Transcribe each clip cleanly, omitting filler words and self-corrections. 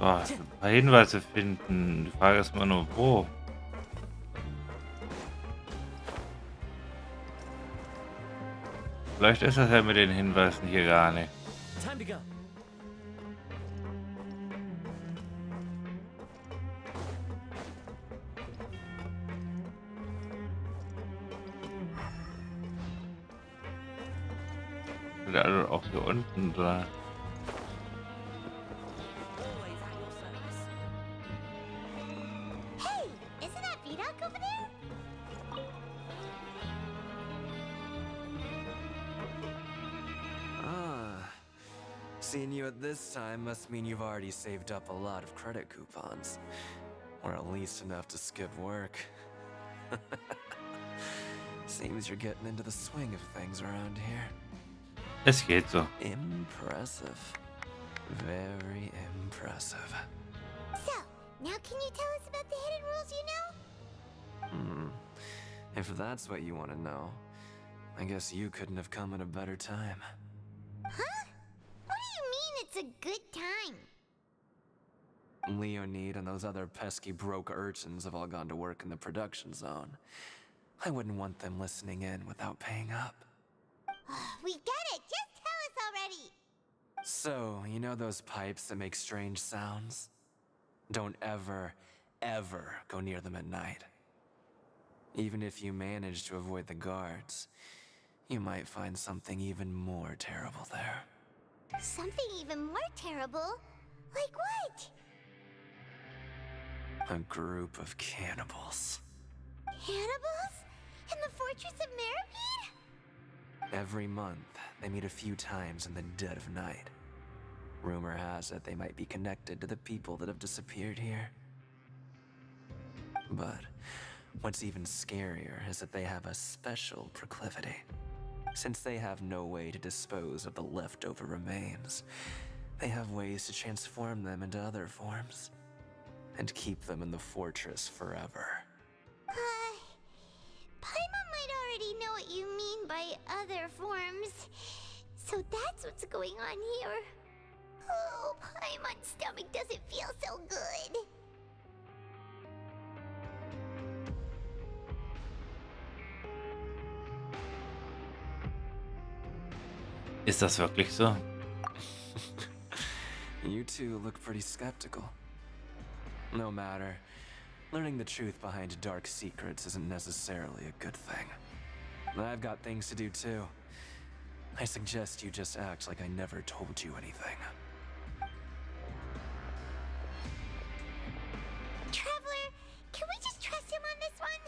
Oh, ein paar Hinweise finden. Die Frage ist immer nur, wo? Vielleicht ist das ja mit den Hinweisen hier gar nicht. Time to go. Sind alle auch hier unten da. Hey, isn't that Vidoc over there? Ah, seeing you at this time must mean you've already saved up a lot of credit coupons. Or at least enough to skip work. Seems you're getting into the swing of things around here. Es geht so. Impressive. Very impressive. So, now can you tell us about the hidden rules you know? If that's what you want to know, I guess you couldn't have come at a better time. Huh? What do you mean it's a good time? Leonid and those other pesky broke urchins have all gone to work in the production zone. I wouldn't want them listening in without paying up. We get it! Just tell us already! So, you know those pipes that make strange sounds? Don't ever, ever go near them at night. Even if you manage to avoid the guards, you might find something even more terrible there. Something even more terrible? Like what? A group of cannibals. Cannibals? In the Fortress of Meeres? Every month, they meet a few times in the dead of night. Rumor has it they might be connected to the people that have disappeared here. But what's even scarier is that they have a special proclivity. Since they have no way to dispose of the leftover remains, they have ways to transform them into other forms and keep them in the fortress forever. Paimon might already know what you mean by other forms. So that's what's going on here. Oh, Paimon's stomach doesn't feel so good. Ist das wirklich so? You two look pretty skeptical. No matter. Learning the truth behind dark secrets isn't necessarily a good thing. I've got things to do too. I suggest you just act like I never told you anything. Traveler, can we just trust him on this one?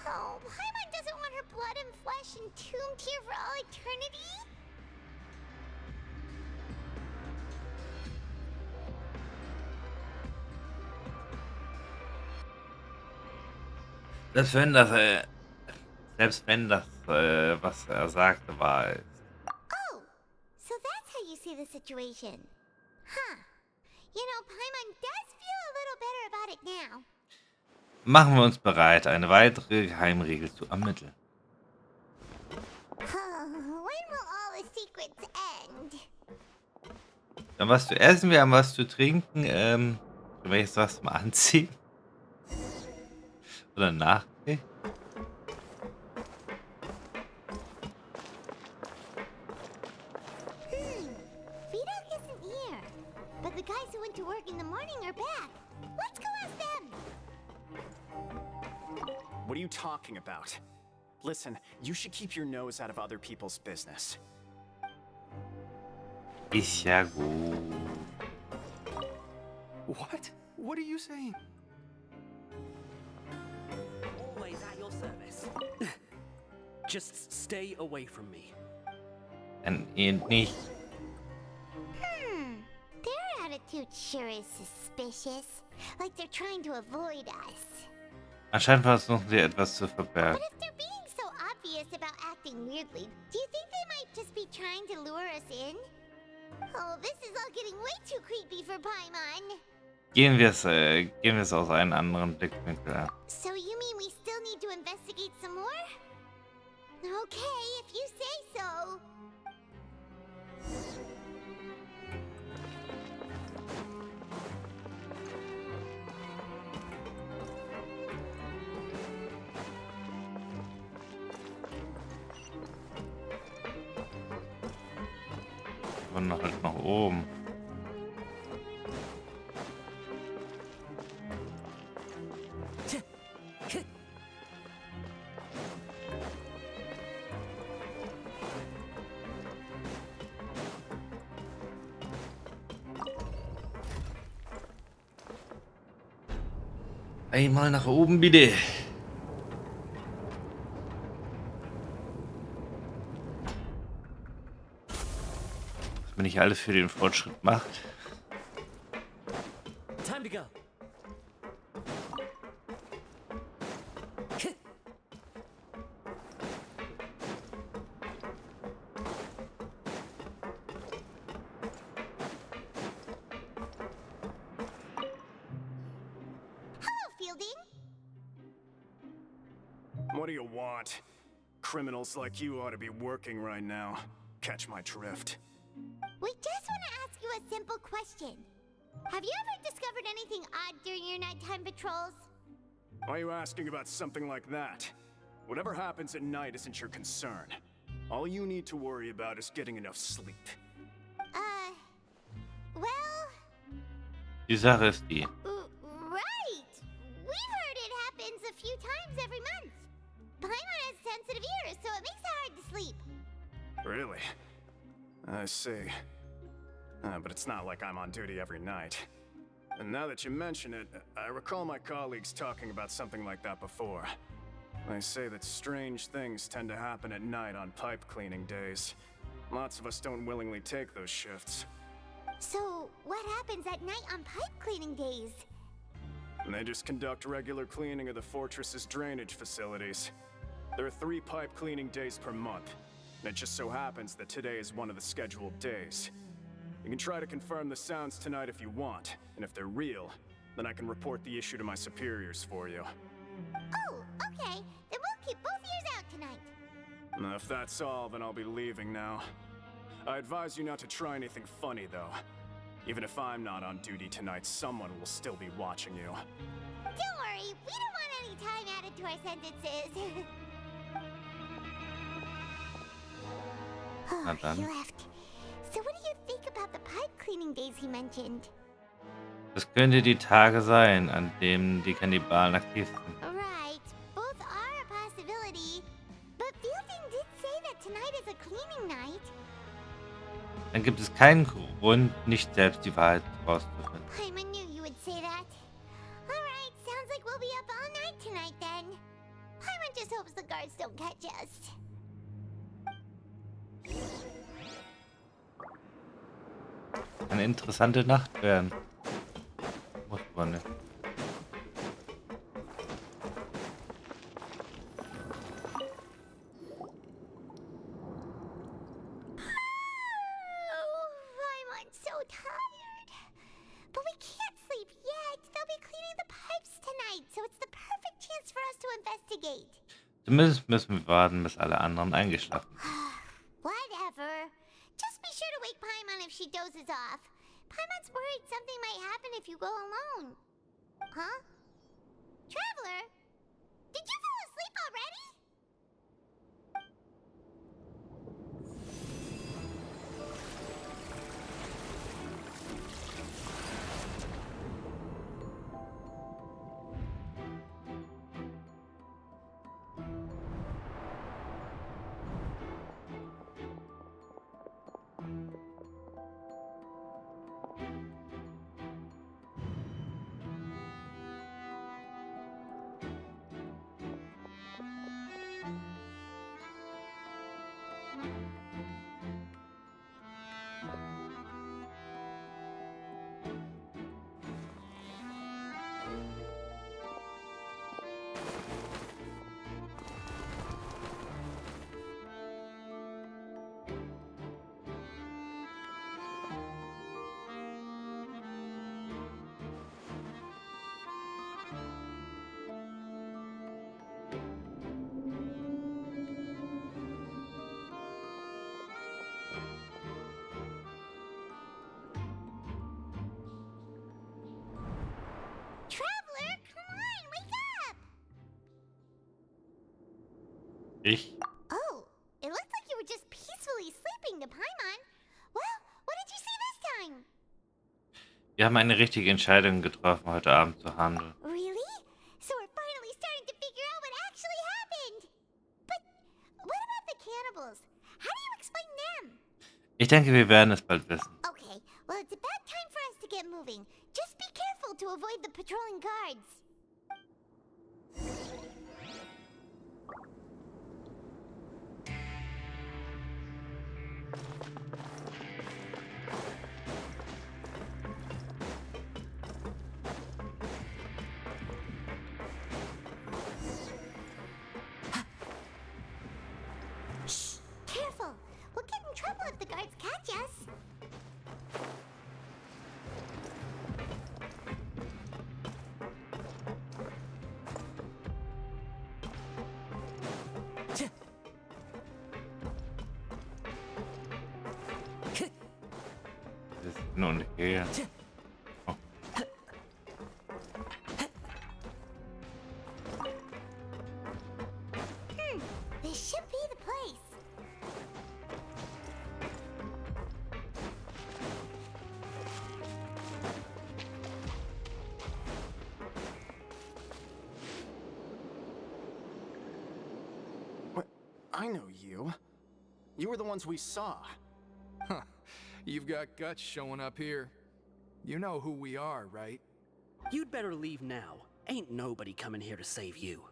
Oh, Paimon doesn't want her blood and flesh entombed here for all eternity? Selbst wenn das, was er sagte, wahr ist. Oh, so that's how you see the situation. Huh. You know, Paimon does feel a little better about it now. Machen wir uns bereit, eine weitere Geheimregel zu ermitteln. When will all the secrets end? Wir haben was zu essen, wir haben was zu trinken, welches was zum Anziehen? Oder Nachdreh? Vidoc isn't here, but the guys who went to work in the morning are back. Let's go ask them. What are you talking about? Listen, you should keep your nose out of other people's business. Ist ja gut. What? What are you saying? Always at your service. Just stay away from me. An ihn nicht. Their attitude sure is suspicious. Like they're trying to avoid us. Anscheinend versuchen sie etwas zu verbergen. But if they're being so obvious about acting weirdly, do you think they might just be trying to lure us in? Oh, this is all getting way too creepy for Paimon. Gehen wir es aus einem anderen Blickwinkel an. So you mean we still need to investigate some more? Okay, if you say so. wollen noch halt nach oben. Einmal nach oben, bitte. Was man nicht alles für den Fortschritt macht. Time to go. Hello, Fielding. What do you want? Criminals like you ought to be working right now. Catch my drift. We just want to ask you a simple question. Have you ever discovered anything odd during your nighttime patrols? Why are you asking about something like that? Whatever happens at night isn't your concern. All you need to worry about is getting enough sleep. Well, Die Sache ist die. right. We've heard it happens a few times every month. Paimon has sensitive ears, so it makes it hard to sleep. Really? I see. But it's not like I'm on duty every night. And now that you mention it, I recall my colleagues talking about something like that before. They say that strange things tend to happen at night on pipe cleaning days. Lots of us don't willingly take those shifts. So, what happens at night on pipe cleaning days? And they just conduct regular cleaning of the fortress's drainage facilities. There are 3 pipe cleaning days per month, and it just so happens that today is one of the scheduled days. You can try to confirm the sounds tonight if you want, and if they're real, then I can report the issue to my superiors for you. Oh, okay. Then we'll keep both ears out tonight. Now, if that's all, then I'll be leaving now. I advise you not to try anything funny, though. Even if I'm not on duty tonight, someone will still be watching you. Don't worry, we don't want any time added to our sentences. Na Oh, dann. he left. So what do you think about the pipe cleaning days he mentioned? Das könnte die Tage sein, an denen die Kannibalen aktiv sind. Right, both are a possibility. But Fielding did say that tonight is a cleaning night. Dann gibt es keinen Grund, nicht selbst die Wahrheit herauszufinden. I knew you would say that. Alright, sounds like we'll be up all night tonight then. Paimon just hopes the guards don't catch us. Eine interessante Nacht werden. Muss man nicht. Oh, Paimon's so tired. But we can't sleep yet. They'll be cleaning the pipes tonight, so it's the perfect chance for us to investigate. Zumindest müssen wir warten, bis alle anderen eingeschlafen sind. Whatever. Just be sure to wake Paimon if she dozes off. Paimon's worried something might happen if you go alone. Huh? Traveler? Did you fall asleep already? Traveler, come on, wake up! Ich? Oh, it looked like you were just peacefully sleeping to Paimon. Well, Wir haben eine richtige Entscheidung getroffen, heute Abend zu handeln. Really? So we're finally starting to figure out what actually happened. But what about the cannibals? How do you explain them? Ich denke, wir werden es bald wissen. Okay, well, it's about time for us to get moving. Just be careful to avoid the patrolling guards. Shh, careful. We'll get in trouble if the guards catch us. Wir sind ungeahnter. Oh. This should be the place. What? I know you. You were the ones we saw. Huh. You've got guts showing up here. You know who we are, right? You'd better leave now. Ain't nobody coming here to save you.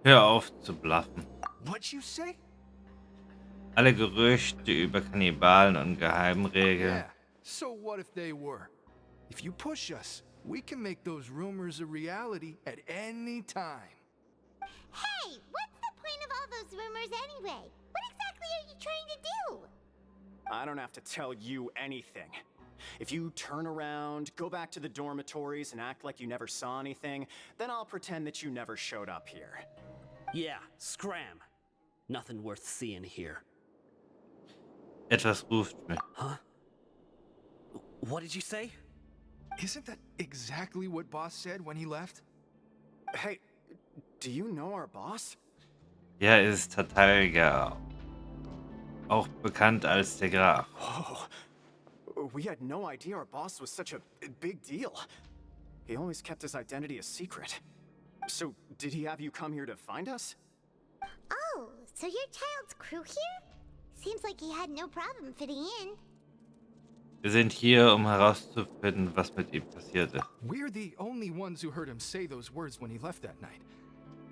Hör auf zu bluffen. What'd you say? Alle Gerüchte über Kannibalen und Geheimregeln. Yeah. So what if they were? If you push us, we can make those rumors a reality at any time. Hey, what's the point of all those rumors anyway? What exactly are you trying to do? I don't have to tell you anything. If you turn around, go back to the dormitories and act like you never saw anything, then I'll pretend that you never showed up here. Yeah, scram. Nothing worth seeing here. Etwas ruft mich. Huh? What did you say? Isn't that exactly what Boss said when he left? Hey, do you know our boss? Ja, er ist Verteidiger. Auch bekannt als der Graf. Whoa. We had no idea our boss was such a big deal. He always kept his identity a secret. So, did he have you come here to find us? Oh, so your child's crew here? Seems like he had no problem fitting in. Wir sind hier, um herauszufinden, was mit ihm passiert ist. We're the only ones who heard him say those words when he left that night.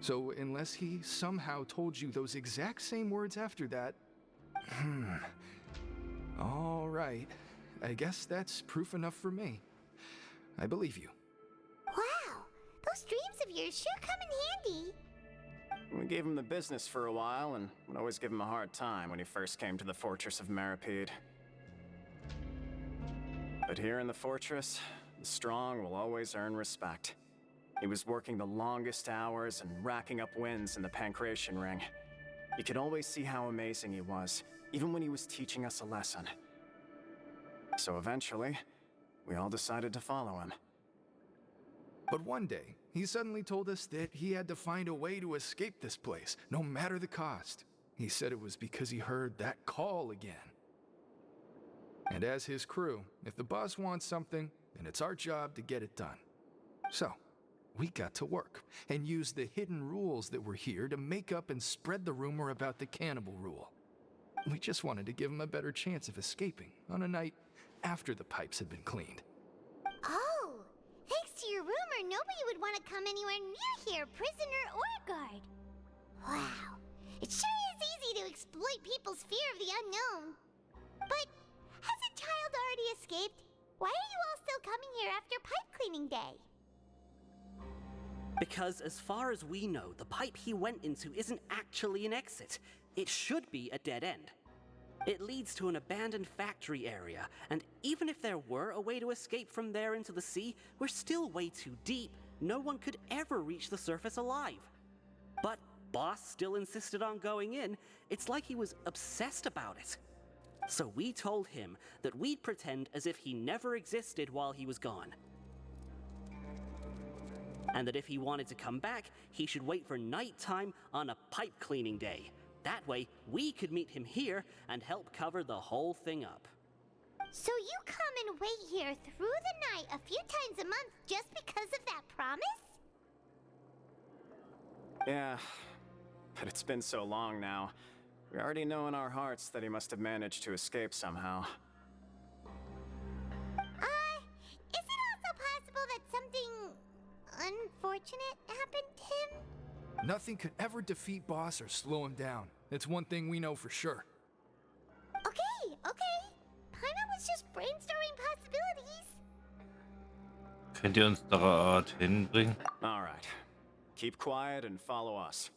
So unless he somehow told you those exact same words after that... All right. I guess that's proof enough for me. I believe you. Wow, those dreams of yours sure come in handy. We gave him the business for a while and would always give him a hard time when he first came to the fortress of Meripede. But here in the fortress, the strong will always earn respect. He was working the longest hours and racking up wins in the Pancration Ring. You could always see how amazing he was, even when he was teaching us a lesson. So eventually, we all decided to follow him. But one day, he suddenly told us that he had to find a way to escape this place, no matter the cost. He said it was because he heard that call again. And as his crew, if the boss wants something, then it's our job to get it done. So, we got to work, and used the hidden rules that were here to make up and spread the rumor about the cannibal rule. We just wanted to give him a better chance of escaping on a night after the pipes had been cleaned. Oh, thanks to your rumor, nobody would want to come anywhere near here, prisoner or guard. Wow, it sure is easy to exploit people's fear of the unknown. But hasn't Child already escaped? Why are you all still coming here after pipe cleaning day? Because as far as we know, the pipe he went into isn't actually an exit. It should be a dead end. It leads to an abandoned factory area, and even if there were a way to escape from there into the sea, we're still way too deep. No one could ever reach the surface alive. But Boss still insisted on going in. It's like he was obsessed about it. So we told him that we'd pretend as if he never existed while he was gone. And that if he wanted to come back, he should wait for nighttime on a pipe cleaning day. That way, we could meet him here and help cover the whole thing up. So you come and wait here through the night a few times a month just because of that promise? Yeah, but it's been so long now. We already know in our hearts that he must have managed to escape somehow. Is it also possible that something unfortunate happened to him? Nothing could ever defeat Boss or slow him down. It's one thing we know for sure. Okay. Paimon was just brainstorming possibilities. Könnt ihr uns dorthin bringen? All right. Keep quiet and follow us.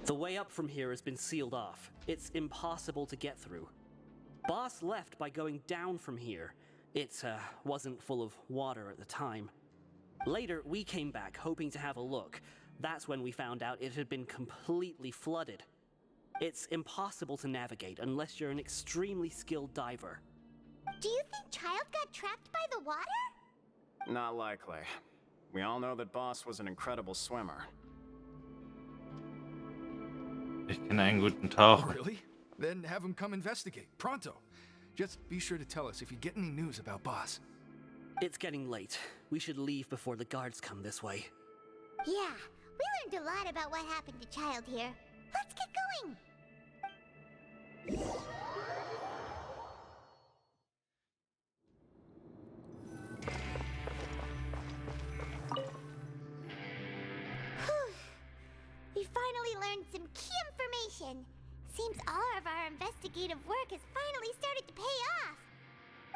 The way up from here has been sealed off. It's impossible to get through. Boss left by going down from here. It wasn't full of water at the time. Later, we came back hoping to have a look. That's when we found out it had been completely flooded. It's impossible to navigate unless you're an extremely skilled diver. Do you think Child got trapped by the water? Not likely. We all know that Boss was an incredible swimmer. Ich kenne einen guten Taucher. Really? Then have him come investigate. Pronto. Just be sure to tell us if you get any news about Boss. It's getting late. We should leave before the guards come this way. Yeah, we learned a lot about what happened to Child here. Let's get going. Whew. We finally learned some key information. Seems all of our investigative work has finally started to pay off.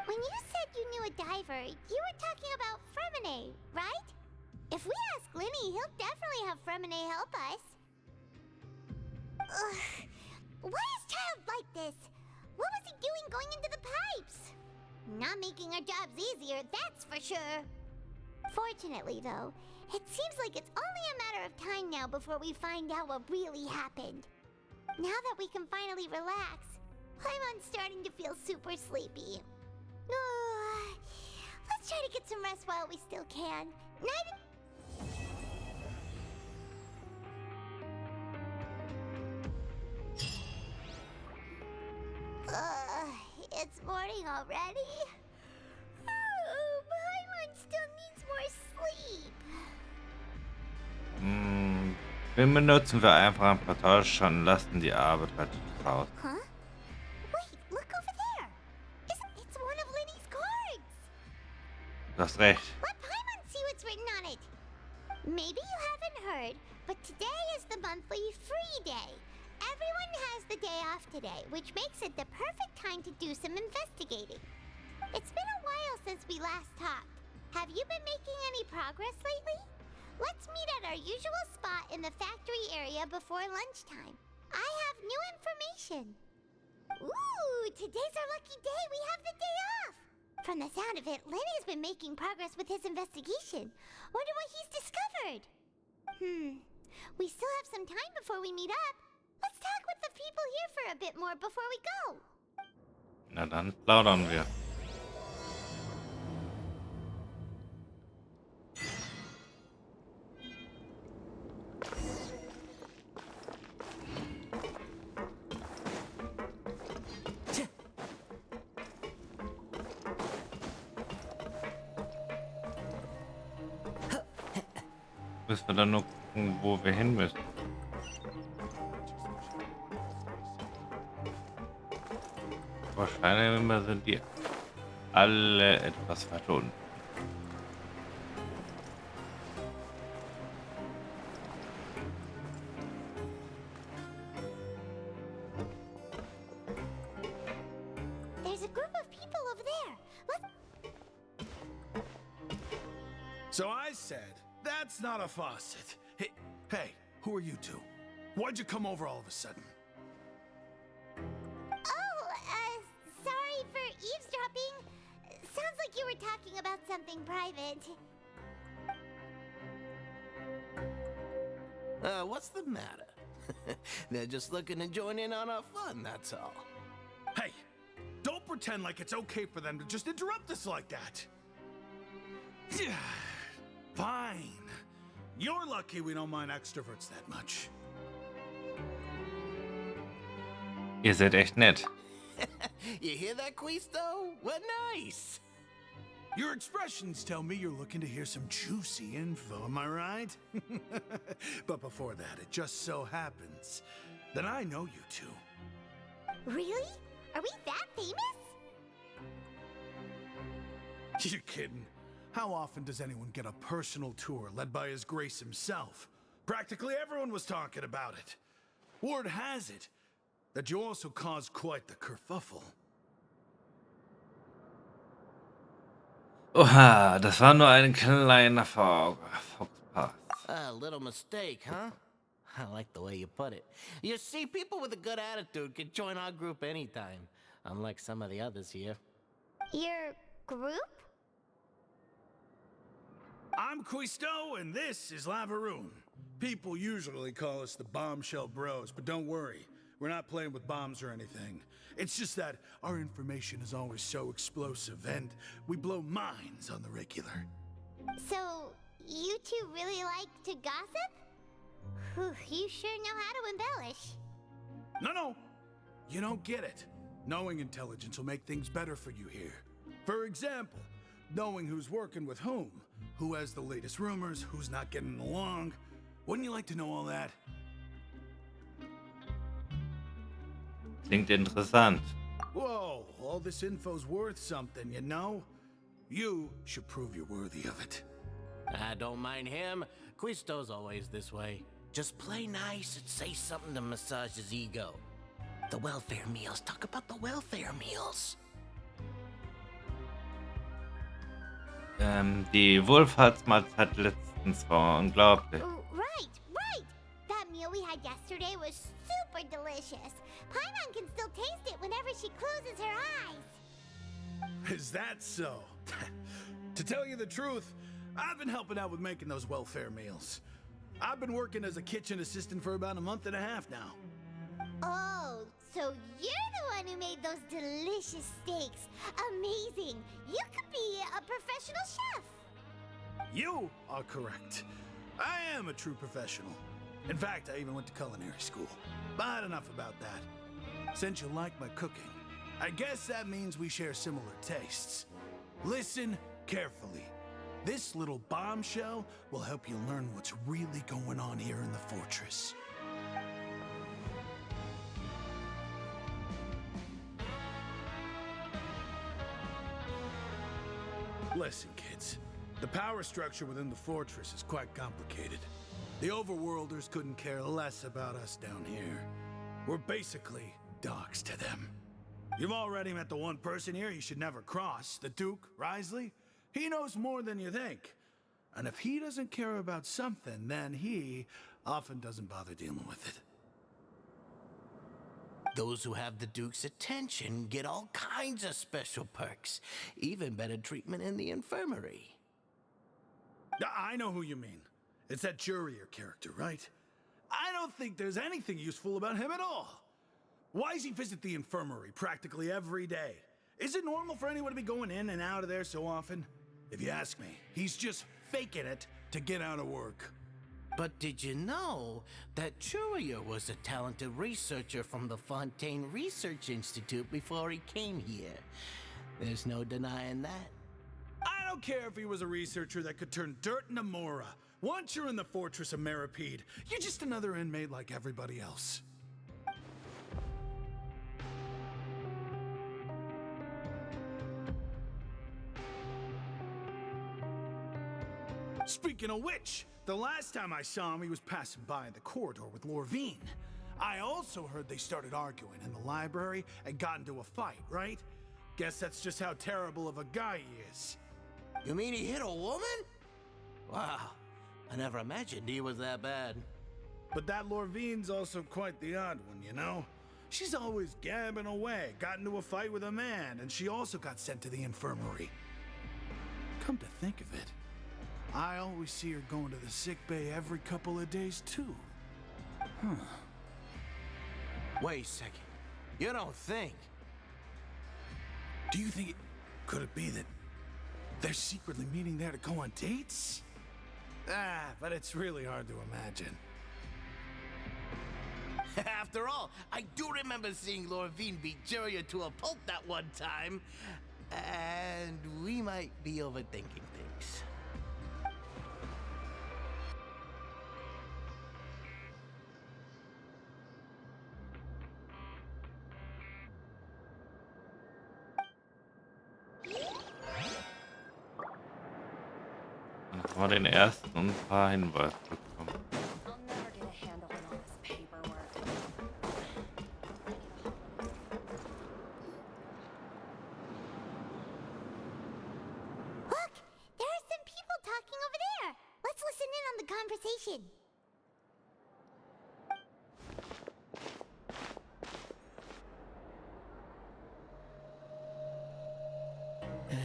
When you said you knew a diver, you were talking about Fremden, right? If we ask Linny, he'll definitely have Fremden help us. Ugh. Why is Child like this? What was he doing going into the pipes? Not making our jobs easier, that's for sure. Fortunately, though, it seems like it's only a matter of time now before we find out what really happened. Now that we can finally relax, I'm starting to feel super sleepy. Let's try to get some rest while we still can. Night. It's morning already. Paimon still needs more sleep. Den benutzen wir einfach ein paar schon und lassen die Arbeit halt raus. Huh? Wait, look over there. It's one of Linny's cards. Du hast recht. Let Paimon see what's written on it. Maybe you haven't heard, but today is the monthly free day. Everyone has the day off today, which makes it the perfect time to do some investigating. It's been a while since we last talked. Have you been making any progress lately? Let's meet at our usual spot in the factory area before lunchtime. I have new information. Ooh, today's our lucky day. We have the day off. From the sound of it, Lenny's been making progress with his investigation. Wonder what he's discovered. We still have some time before we meet up. Let's talk with the people here for a bit more before we go. Na dann plaudern wir. Müssen wir dann nur gucken, wo wir hin müssen. Wahrscheinlich sind die alle etwas weiter unten. There's a group of people over there. So I said, that's not a faucet. Hey, who are you two? Why'd you come over all of a sudden? Sorry for eavesdropping. Sounds like you were talking about something private. What's the matter? They're just looking to join in on our fun, that's all. Hey, don't pretend like it's okay for them to just interrupt us like that. Fine. You're lucky we don't mind extroverts that much. Ihr seid echt nett. You hear that, Quisto? What nice! Your expressions tell me you're looking to hear some juicy info, am I right? But before that, it just so happens that I know you two. Really? Are we that famous? You're kidding. How often does anyone get a personal tour led by His Grace himself? Practically everyone was talking about it. Word has it that you also caused quite the kerfuffle. Oha, das war nur ein kleiner Foxpass. A little mistake, huh? I like the way you put it. You see, people with a good attitude can join our group anytime, unlike some of the others here. Your group? I'm Quisto, and this is Lavaroon. People usually call us the Bombshell Bros, but don't worry. We're not playing with bombs or anything. It's just that our information is always so explosive, and we blow minds on the regular. So, you two really like to gossip? Whew, you sure know how to embellish. No. You don't get it. Knowing intelligence will make things better for you here. For example, knowing who's working with whom, who has the latest rumors, who's not getting along. Wouldn't you like to know all that? Klingt interessant. Whoa, all this info's worth something, you know? You should prove you're worthy of it. I don't mind him. Quisto's always this way. Just play nice and say something to massage his ego. The welfare meals. Talk about the welfare meals. Die Wohlfahrtsmahlzeit letztens war unglaublich. Right. That meal we had yesterday was super delicious. Paimon can still taste it whenever she closes her eyes. Is that so? To tell you the truth, I've been helping out with making those welfare meals. I've been working as a kitchen assistant for about a month and a half now. Oh, so you're the one who made those delicious steaks. Amazing. You could be a professional chef. You are correct. I am a true professional. In fact, I even went to culinary school. But enough about that. Since you like my cooking, I guess that means we share similar tastes. Listen carefully. This little bombshell will help you learn what's really going on here in the fortress. Listen, kids. The power structure within the fortress is quite complicated. The overworlders couldn't care less about us down here. We're basically dogs to them. You've already met the one person here you should never cross, the Duke, Risley. He knows more than you think. And if he doesn't care about something, then he often doesn't bother dealing with it. Those who have the Duke's attention get all kinds of special perks, even better treatment in the infirmary. I know who you mean. It's that Jurier character, right? I don't think there's anything useful about him at all. Why does he visit the infirmary practically every day? Is it normal for anyone to be going in and out of there so often? If you ask me, he's just faking it to get out of work. But did you know that Jurier was a talented researcher from the Fontaine Research Institute before he came here? There's no denying that. I don't care if he was a researcher that could turn dirt into Mora. Once you're in the fortress of Meripede, you're just another inmate like everybody else. Speaking of which, the last time I saw him, he was passing by in the corridor with Lorvine. I also heard they started arguing in the library and got into a fight, right? Guess that's just how terrible of a guy he is. You mean he hit a woman? Wow, I never imagined he was that bad. But that Lorvine's also quite the odd one, you know? She's always gabbing away, got into a fight with a man, and she also got sent to the infirmary. Come to think of it, I always see her going to the sick bay every couple of days, too. Huh. Wait a second. You don't think? Do you think could it be that they're secretly meeting there to go on dates? But it's really hard to imagine. After all, I do remember seeing Lorvine beat Juria to a pulp that one time. And we might be overthinking things. Dann haben wir den ersten und ein paar Hinweise bekommen. I'll never get a handle on all this paperwork. Look! There are some people talking over there! Let's listen in on the conversation.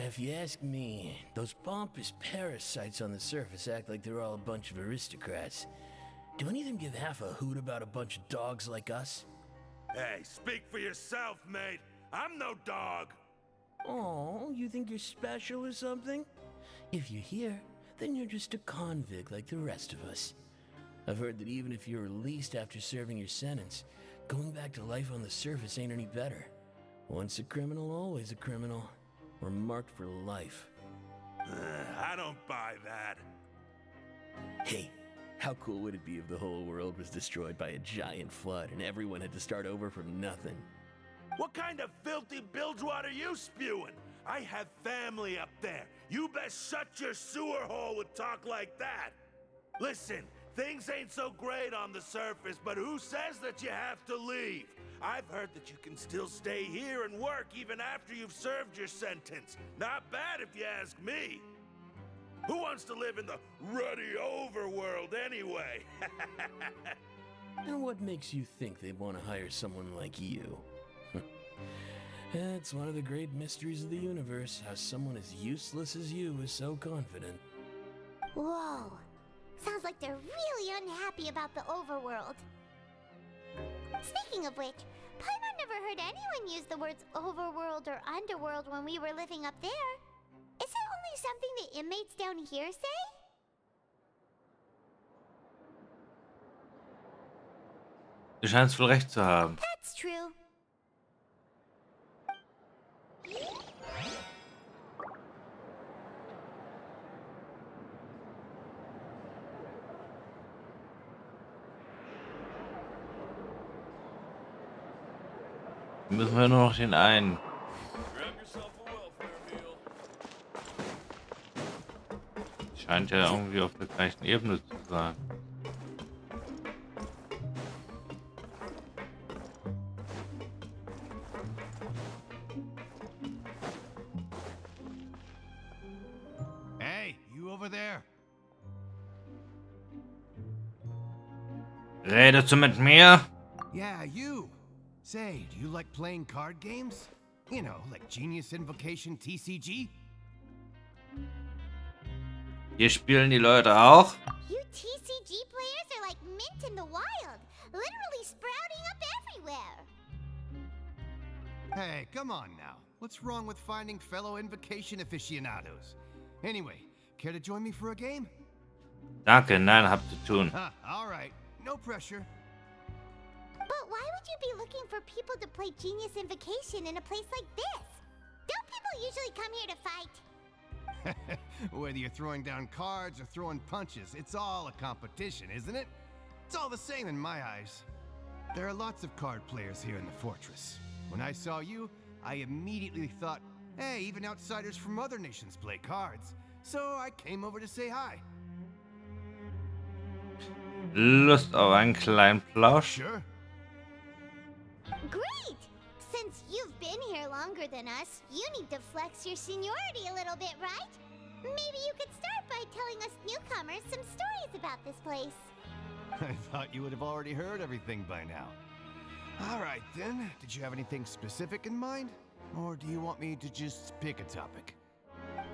If you ask me, those pompous parasites on the surface act like they're all a bunch of aristocrats. Do any of them give half a hoot about a bunch of dogs like us? Hey, speak for yourself, mate. I'm no dog. Oh, you think you're special or something? If you're here, then you're just a convict like the rest of us. I've heard that even if you're released after serving your sentence, going back to life on the surface ain't any better. Once a criminal, always a criminal. We're marked for life. I don't buy that. Hey, how cool would it be if the whole world was destroyed by a giant flood and everyone had to start over from nothing? What kind of filthy bilgewater are you spewing? I have family up there. You best shut your sewer hole with talk like that. Listen, things ain't so great on the surface, but who says that you have to leave? I've heard that you can still stay here and work even after you've served your sentence. Not bad if you ask me. Who wants to live in the ruddy overworld anyway? And what makes you think they want to hire someone like you? It's one of the great mysteries of the universe, how someone as useless as you is so confident. Whoa. Sounds like they're really unhappy about the overworld. Speaking of which, Paimon never heard anyone use the words overworld or underworld when we were living up there. Is it only something the inmates down here say? Du scheinst wohl recht zu haben. That's true. Müssen wir nur noch den einen. Scheint ja irgendwie auf der gleichen Ebene zu sein. Hey, you over there? Redest du mit mir? Yeah, you. Say, do you like playing card games? You know, like Genius Invocation TCG? Hier spielen die Leute auch. You TCG players are like mint in the wild, literally sprouting up everywhere. Hey, come on now. What's wrong with finding fellow Invocation aficionados? Anyway, care to join me for a game? Danke, nein, hab zu tun. All right. No pressure. But why would you be looking for people to play Genius Invocation in a place like this? Don't people usually come here to fight? Whether you're throwing down cards or throwing punches, it's all a competition, isn't it? It's all the same in my eyes. There are lots of card players here in the fortress. When I saw you, I immediately thought, hey, even outsiders from other nations play cards. So I came over to say hi. Lust auf einen kleinen Plausch? Sure. Great! Since you've been here longer than us, you need to flex your seniority a little bit, right? Maybe you could start by telling us newcomers some stories about this place. I thought you would have already heard everything by now. All right, then. Did you have anything specific in mind? Or do you want me to just pick a topic?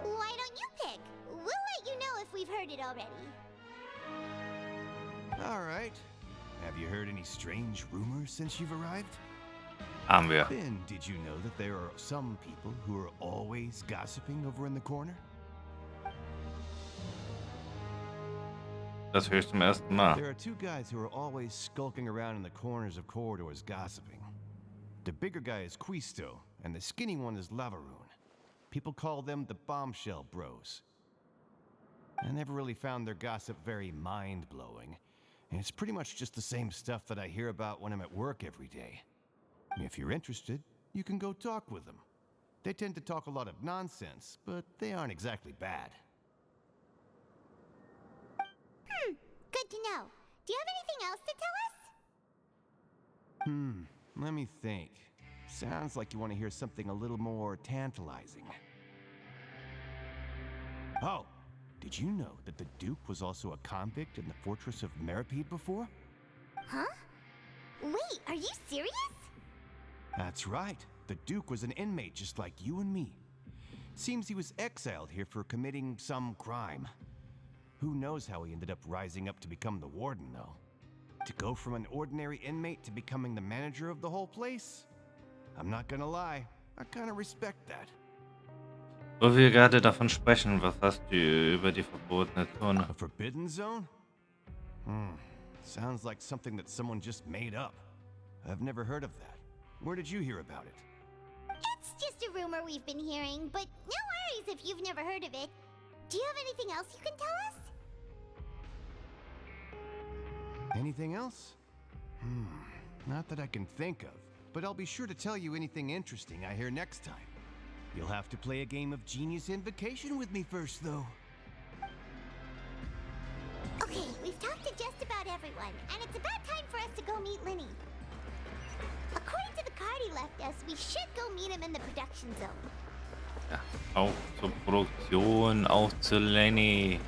Why don't you pick? We'll let you know if we've heard it already. All right. Have you heard any strange rumors since you've arrived? Haben wir. Then, did you know that there are some people who are always gossiping over in the corner? Das höre ich zum ersten Mal. There are two guys who are always skulking around in the corners of corridors gossiping. The bigger guy is Quisto, and the skinny one is Lavaroon. People call them the Bombshell Bros. I never really found their gossip very mind-blowing, and it's pretty much just the same stuff that I hear about when I'm at work every day. If you're interested, you can go talk with them. They tend to talk a lot of nonsense, but they aren't exactly bad. Good to know. Do you have anything else to tell us? Let me think. Sounds like you want to hear something a little more tantalizing. Oh, did you know that the Duke was also a convict in the fortress of Meripede before? Huh? Wait, are you serious? That's right. The Duke was an inmate just like you and me. Seems he was exiled here for committing some crime. Who knows how he ended up rising up to become the warden, though? To go from an ordinary inmate to becoming the manager of the whole place? I'm not gonna lie, I kinda respect that. Wo wir gerade davon sprechen, was hast du über die verbotene Zone? A forbidden zone? Sounds like something that someone just made up. I've never heard of that. Where did you hear about it? It's just a rumor we've been hearing, but no worries if you've never heard of it. Do you have anything else you can tell us? Anything else? Not that I can think of, but I'll be sure to tell you anything interesting I hear next time. You'll have to play a game of Genius Invocation with me first, though. Okay, we've talked to just about everyone, and it's about time for us to go meet Lenny. According to the card he left us, we should go meet him in the production zone. Ja, auch zur Produktion, auch zu Lenny.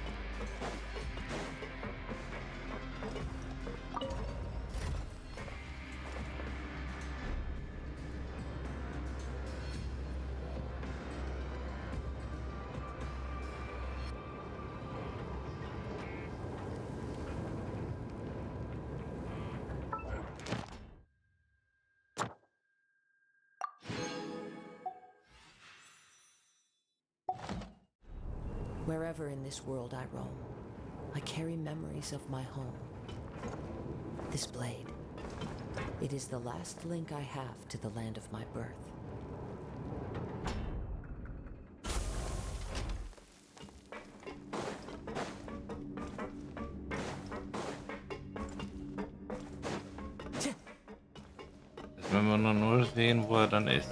Wherever in this world I roam, I carry memories of my home. This blade, it is the last link I have to the land of my birth. Jetzt wollen wir nur sehen, wo er dann ist.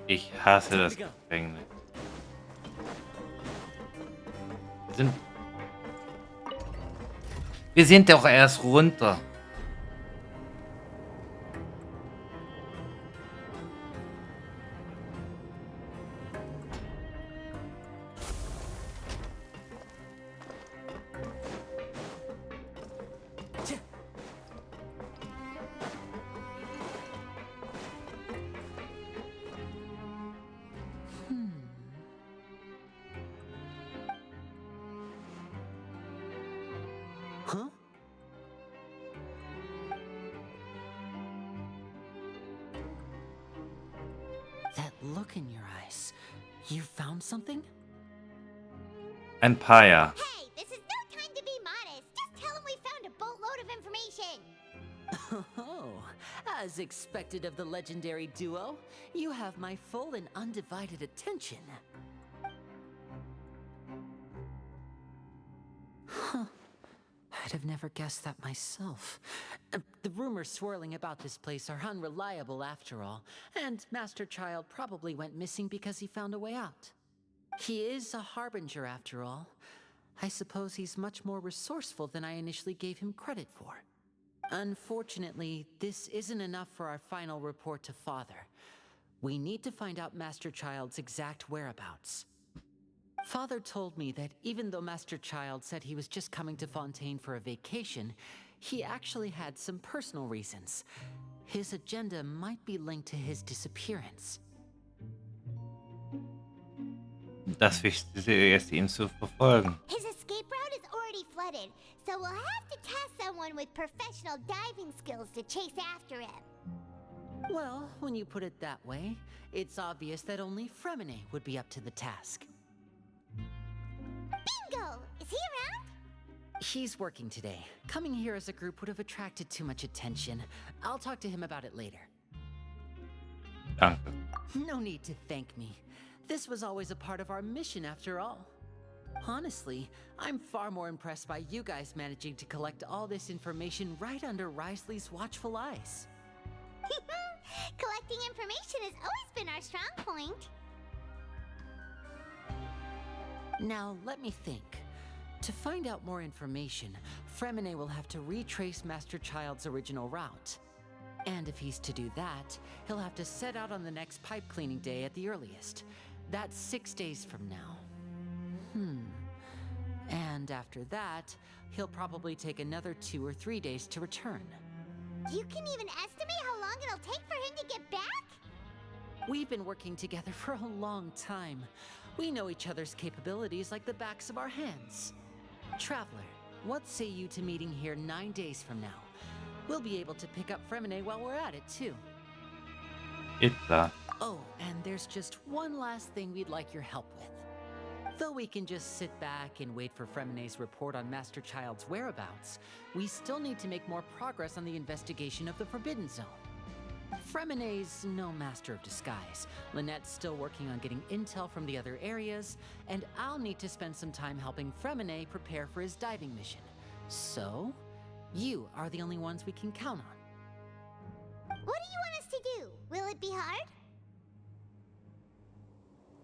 Ich hasse das Gefängnis. Wir sind doch erst runter. Huh? That look in your eyes. You found something? Ein paar, ja. Hey, this is no time to be modest. Just tell him we found a boatload of information. Oh, as expected of the legendary duo, you have my full and undivided attention. Huh. I'd have never guessed that myself. The rumors swirling about this place are unreliable after all, and Master Child probably went missing because he found a way out. He is a harbinger after all. I suppose he's much more resourceful than I initially gave him credit for. Unfortunately, this isn't enough for our final report to Father. We need to find out Master Child's exact whereabouts. Father told me that even though Master Child said he was just coming to Fontaine for a vacation, he actually had some personal reasons. His agenda might be linked to his disappearance. Das Wichtigste ist, ihn zu verfolgen. His escape route is already flooded, so we'll have to task someone with professional diving skills to chase after him. Well, when you put it that way, it's obvious that only Fremden would be up to the task. Bingo! Is he around? He's working today. Coming here as a group would have attracted too much attention. I'll talk to him about it later. Danke. No need to thank me. This was always a part of our mission after all. Honestly, I'm far more impressed by you guys managing to collect all this information right under Risley's watchful eyes. Collecting information has always been our strong point. Now, let me think. To find out more information, Fremden will have to retrace Master Child's original route. And if he's to do that, he'll have to set out on the next pipe cleaning day at the earliest. That's 6 days from now. And after that, he'll probably take another 2 or 3 days to return. You can even estimate how long it'll take for him to get back? We've been working together for a long time. We know each other's capabilities like the backs of our hands. Traveler, what say you to meeting here 9 days from now? We'll be able to pick up Fremden while we're at it, too. Geht klar. Oh, and there's just one last thing we'd like your help with. Though we can just sit back and wait for Fremden's report on Master Child's whereabouts, we still need to make more progress on the investigation of the Forbidden Zone. Fremden's no master of disguise. Lynette's still working on getting intel from the other areas, and I'll need to spend some time helping Fremden prepare for his diving mission. So, you are the only ones we can count on. What do you want us to do? Will it be hard?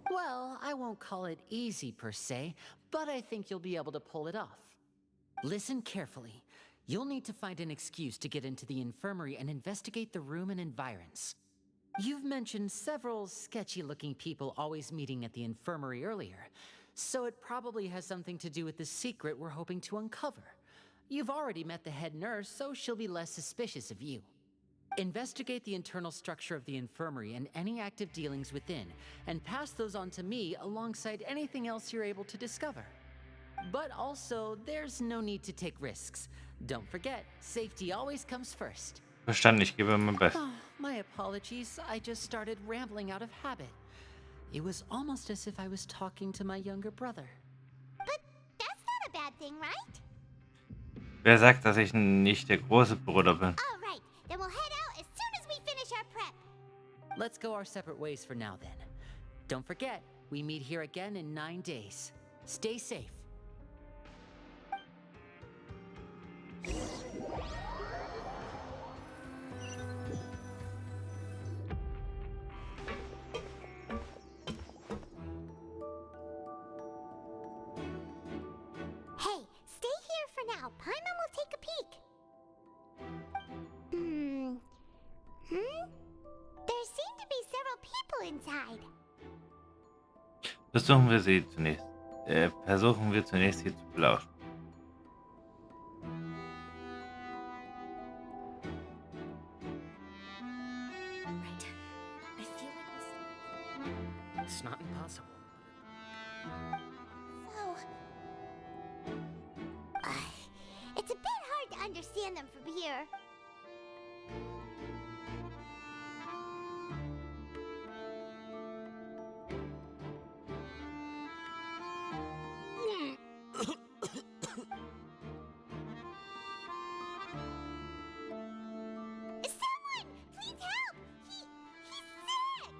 Well, I won't call it easy per se, but I think you'll be able to pull it off. Listen carefully. You'll need to find an excuse to get into the infirmary and investigate the room and environs. You've mentioned several sketchy-looking people always meeting at the infirmary earlier, so it probably has something to do with the secret we're hoping to uncover. You've already met the head nurse, so she'll be less suspicious of you. Investigate the internal structure of the infirmary and any active dealings within, and pass those on to me alongside anything else you're able to discover. But also, there's no need to take risks. Don't forget, safety always comes first. Verstanden, ich gebe mein Bestes. Oh, my apologies, I just started rambling out of habit. It was almost as if I was talking to my younger brother. But that's not a bad thing, right? Wer sagt, dass ich nicht der große Bruder bin? All right, then we'll head out as soon as we finish our prep. Let's go our separate ways for now then. Don't forget, we meet here again in 9 days. Stay safe. Hey, stay here for now. Paimon will take a peek. There seem to be several people inside. Versuchen wir zunächst hier zu belauschen. Right. I feel like It's not impossible. So, it's a bit hard to understand them from here. Someone, please help! He's sick!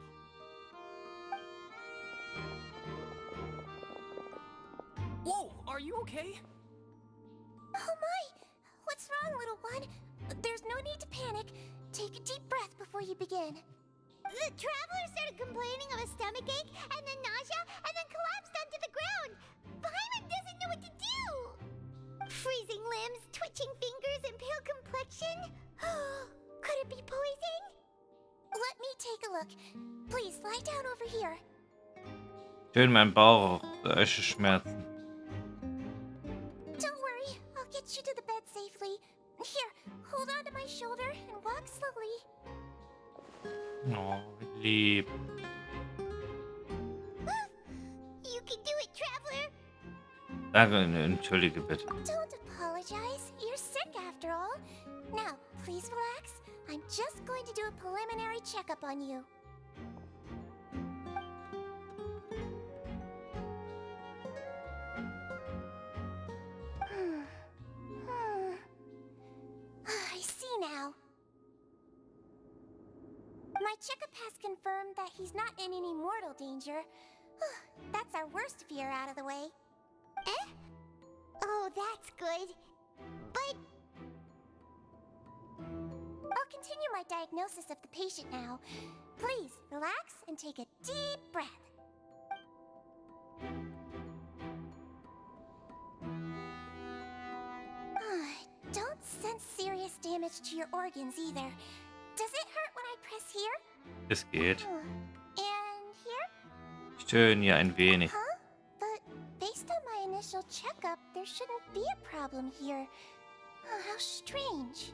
Whoa, are you okay? Oh my! What's wrong, little one? There's no need to panic. Take a deep breath before you begin. The traveler started complaining of a stomachache, and then nausea, and then collapsed onto the ground. Paimon doesn't know what to do! Freezing limbs, twitching fingers, and pale complexion? Could it be poison? Let me take a look. Please lie down over here. Schön mein Bauch, Schmerzen. Don't worry, I'll get you to the bed safely. Here, hold on to my shoulder and walk slowly. Oh, wie lieb. You can do it, Traveler. Danke, entschuldige bitte. Don't apologize. You're sick after all. Now, please relax. I'm just going to do a preliminary checkup on you. I see now. My checkup has confirmed that he's not in any mortal danger. That's our worst fear out of the way. Eh? Oh, that's good. But I'll continue my diagnosis of the patient now. Please, relax and take a deep breath. Don't sense serious damage to your organs either. Does it hurt when I press here? Es geht. And here? Schön, ja, ein wenig. Huh? But based on my initial checkup, there shouldn't be a problem here. Oh, how strange.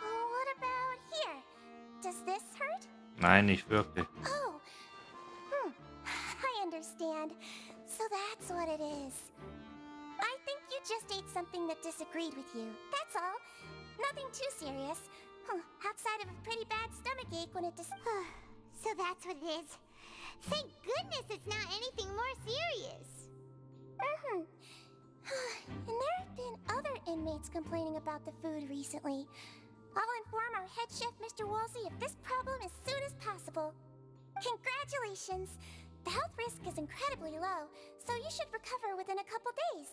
What about here? Does this hurt? Nein, nicht wirklich. Oh. I understand. So that's what it is. I think you just ate something that disagreed with you. That's all. Nothing too serious. Outside of a pretty bad stomachache when it So that's what it is. Thank goodness it's not anything more serious. And there have been other inmates complaining about the food recently. I'll inform our head chef, Mr. Woolsey, of this problem as soon as possible. Congratulations! The health risk is incredibly low, so you should recover within a couple days.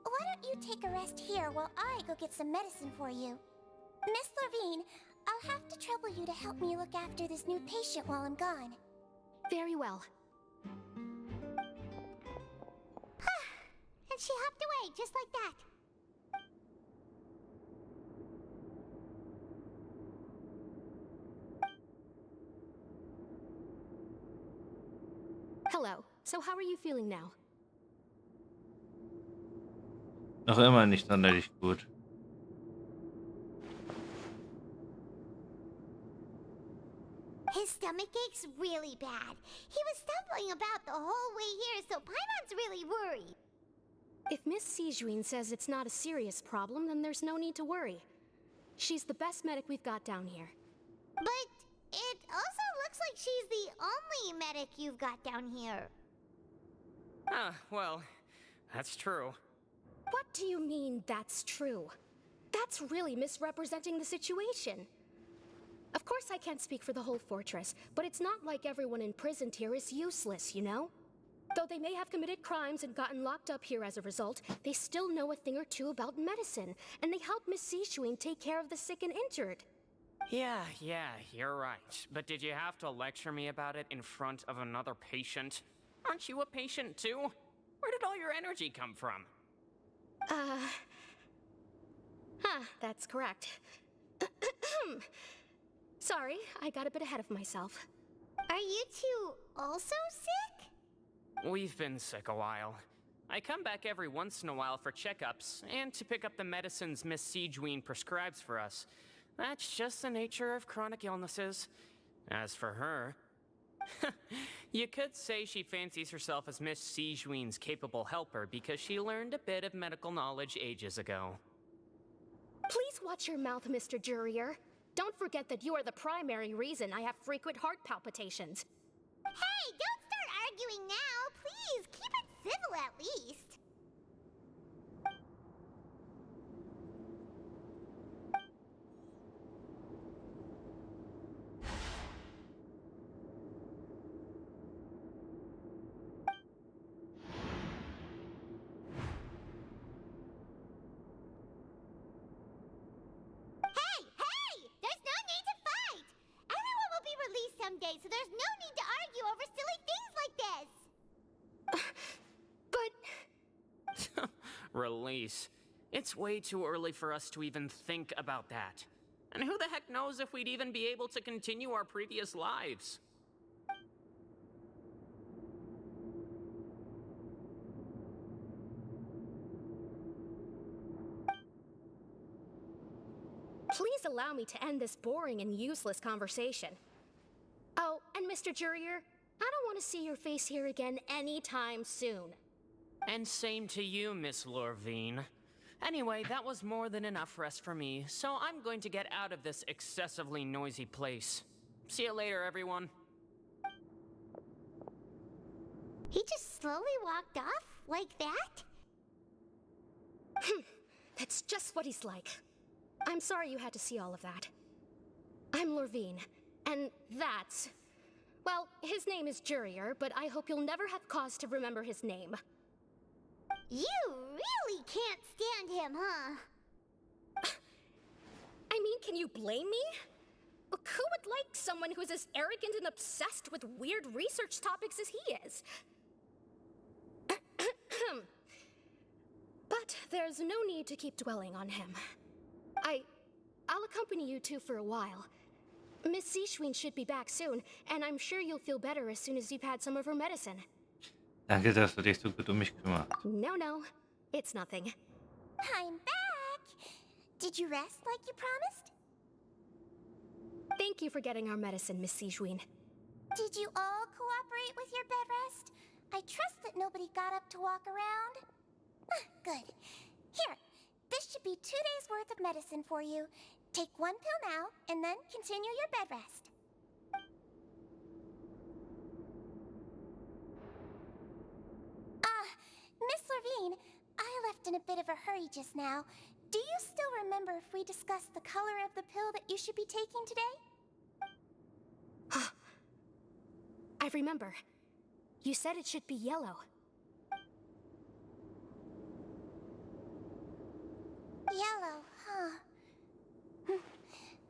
Why don't you take a rest here while I go get some medicine for you? Miss Levine, I'll have to trouble you to help me look after this new patient while I'm gone. Very well. And she hopped away just like that. Hello. So how are you feeling now? Noch immer nicht sonderlich gut. His stomach ache's really bad. He was stumbling about the whole way here, so Paimon's really worried. If Miss Sijuin says it's not a serious problem, then there's no need to worry. She's the best medic we've got down here. But it also looks like she's the only medic you've got down here. Well, that's true. What do you mean, that's true? That's really misrepresenting the situation. Of course I can't speak for the whole fortress, but it's not like everyone imprisoned here is useless, you know? Though they may have committed crimes and gotten locked up here as a result, they still know a thing or two about medicine, and they help Miss Sijuin take care of the sick and injured. Yeah, you're right. But did you have to lecture me about it in front of another patient? Aren't you a patient too? Where did all your energy come from? That's correct. Sorry, I got a bit ahead of myself. Are you two also sick? We've been sick a while. I come back every once in a while for checkups, and to pick up the medicines Miss Sijuin prescribes for us. That's just the nature of chronic illnesses. As for her... you could say she fancies herself as Miss Sijuin's capable helper because she learned a bit of medical knowledge ages ago. Please watch your mouth, Mr. Jurier. Don't forget that you are the primary reason I have frequent heart palpitations. Hey, don't start arguing now, please. Keep it civil at least. Someday, so there's no need to argue over silly things like this. Release. It's way too early for us to even think about that. And who the heck knows if we'd even be able to continue our previous lives? Please allow me to end this boring and useless conversation. Oh, and Mr. Jurier, I don't want to see your face here again anytime soon. And same to you, Miss Lorvine. Anyway, that was more than enough rest for me, so I'm going to get out of this excessively noisy place. See you later, everyone. He just slowly walked off like that? That's just what he's like. I'm sorry you had to see all of that. I'm Lorvine, and that's... Well, his name is Jurier, but I hope you'll never have cause to remember his name. You really can't stand him, huh? I mean, can you blame me? Who would like someone who's as arrogant and obsessed with weird research topics as he is? But there's no need to keep dwelling on him. I'll accompany you two for a while. Miss Sichwin should be back soon, and I'm sure you'll feel better as soon as you've had some of her medicine. Danke, dass du dich so gut mich kümmerst. No, it's nothing. I'm back! Did you rest like you promised? Thank you for getting our medicine, Miss Sichwin. Did you all cooperate with your bed rest? I trust that nobody got up to walk around. Good. Here, this should be 2 days' worth of medicine for you. Take 1 pill now, and then continue your bed rest. Miss Lorvine, I left in a bit of a hurry just now. Do you still remember if we discussed the color of the pill that you should be taking today? I remember. You said it should be yellow. Yellow, huh?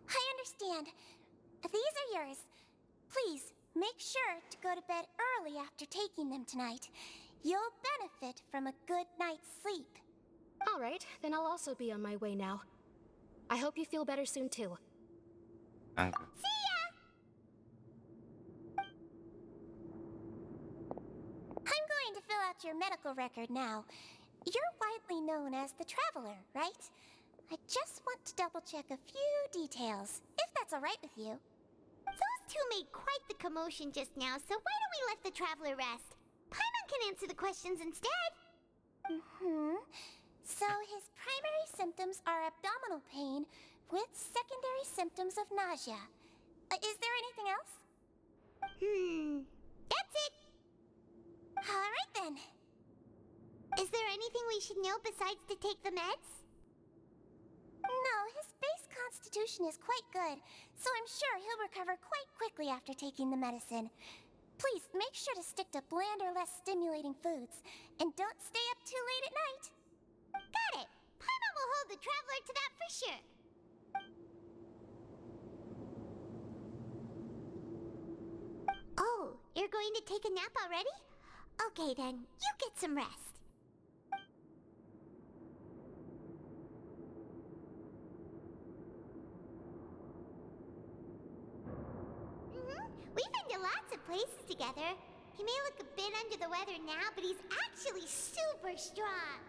I understand. These are yours. Please, make sure to go to bed early after taking them tonight. You'll benefit from a good night's sleep. All right, then I'll also be on my way now. I hope you feel better soon, too. Danke. See ya! I'm going to fill out your medical record now. You're widely known as the Traveler, right? I just want to double-check a few details, if that's all right with you. Those two made quite the commotion just now, so why don't we let the Traveler rest? Paimon can answer the questions instead. So his primary symptoms are abdominal pain with secondary symptoms of nausea. Is there anything else? That's it. All right then. Is there anything we should know besides to take the meds? No, his base constitution is quite good, so I'm sure he'll recover quite quickly after taking the medicine. Please, make sure to stick to bland or less stimulating foods, and don't stay up too late at night. Got it! Paimon will hold the Traveler to that for sure. Oh, you're going to take a nap already? Okay then, you get some rest. We've been to lots of places together. He may look a bit under the weather now, but he's actually super strong.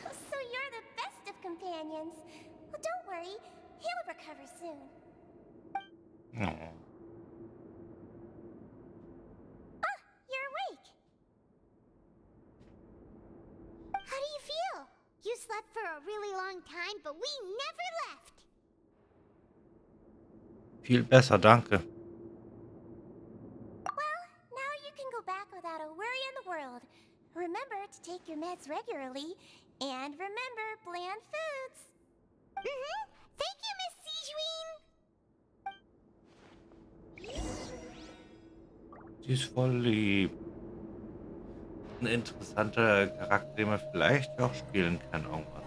So you're the best of companions. Well, don't worry. He'll recover soon. You're awake. How do you feel? You slept for a really long time, but we never left. Viel besser, danke. Now you can go back without a worry in the world. Remember to take your meds regularly, and remember bland foods. Thank you, Miss Sichwin. Die ist voll lieb. Ein interessanter Charakter, den man vielleicht auch spielen kann irgendwann.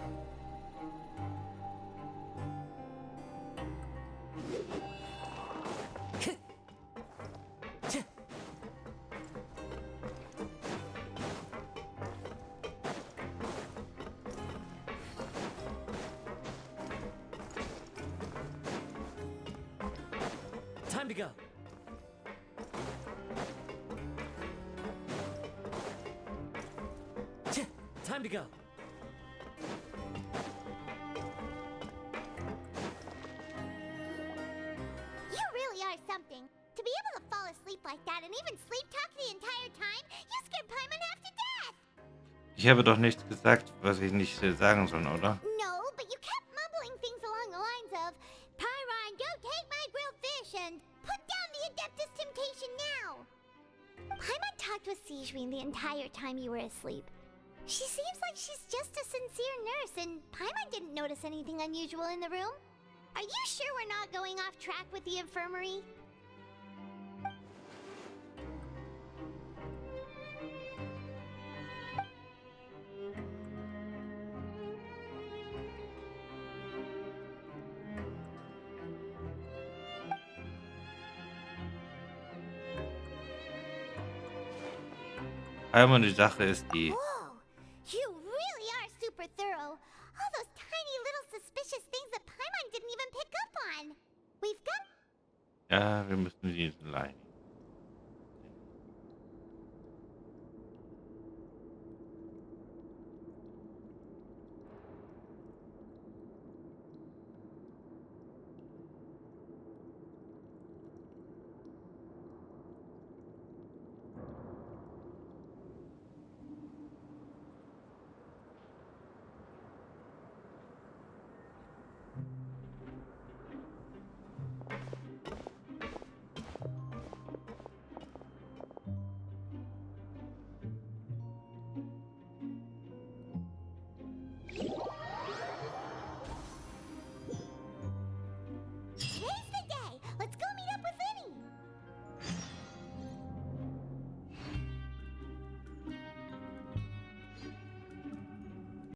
to go. Time to go. You really are something. To be able to fall asleep like that and even sleep talk the entire time, you scared Paimon half to death. Ich habe doch nichts gesagt, was ich nicht sagen soll, oder? No, but you kept mumbling things along the lines of, Pyron, don't take my grilled fish, and put down the Adeptus temptation now. Paimon talked with Sijuin the entire time you were asleep. She seems like she's just a sincere nurse, and Paimon didn't notice anything unusual in the room. Are you sure we're not going off track with the infirmary? Einmal die Sache ist die. Whoa, you really are super thorough. All those tiny little suspicious things that Paimon didn't even pick up on. We've got... Ja, wir müssen die leihen.